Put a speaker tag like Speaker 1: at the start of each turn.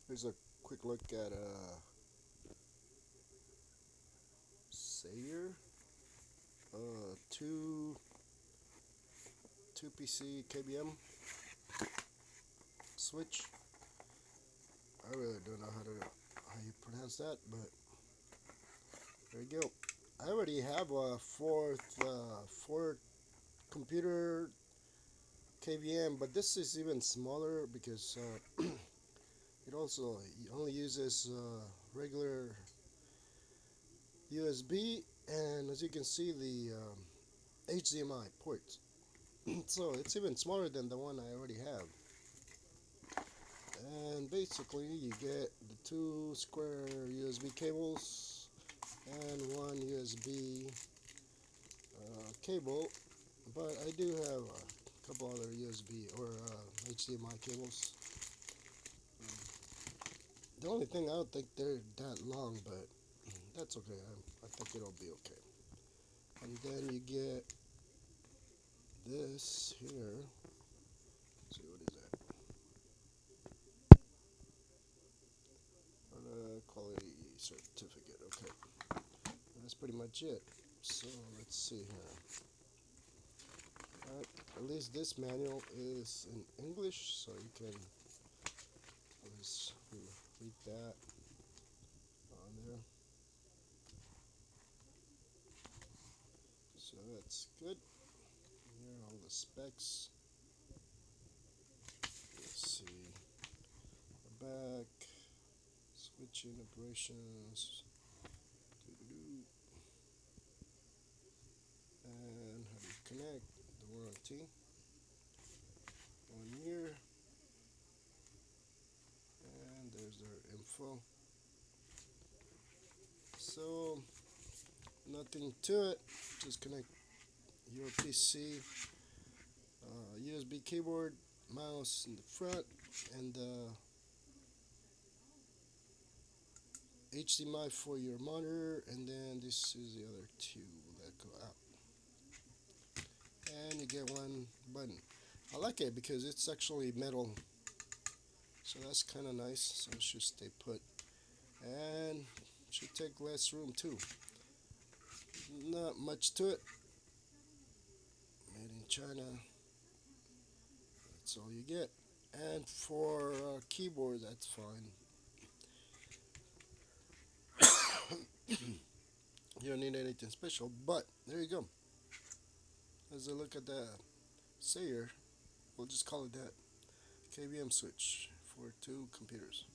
Speaker 1: Here's a quick look at Sayer, two PC KBM switch. I really don't know how you pronounce that, but there you go. I already have a fourth computer KVM, but this is even smaller because it only uses regular USB, and as you can see, the HDMI ports. So it's even smaller than the one I already have. And basically, you get the two square USB cables and one USB cable. But I do have a couple other USB or HDMI cables. The only thing I don't think they're that long, but that's okay. I think it'll be okay. And then you get this here. Let's see, what is that? Quality certificate. Okay, that's pretty much it. So let's see here. At least this manual is in English, so you can always read that on there. So that's good. Here are all the specs. Let's see. The back, switching operations, and how to connect, the warranty, 1 year, and there's their info. So nothing to it. Just connect your PC, USB keyboard, mouse in the front, and HDMI for your monitor, and then this is the other two that go out. And you get one button. I like it because it's actually metal, so that's kind of nice. So it should stay put, and should take less room too. Not much to it. Made in China. That's all you get. And for keyboard, that's fine. You don't need anything special, but there you go. As I look at the Sayer, we'll just call it that. KVM switch for two computers.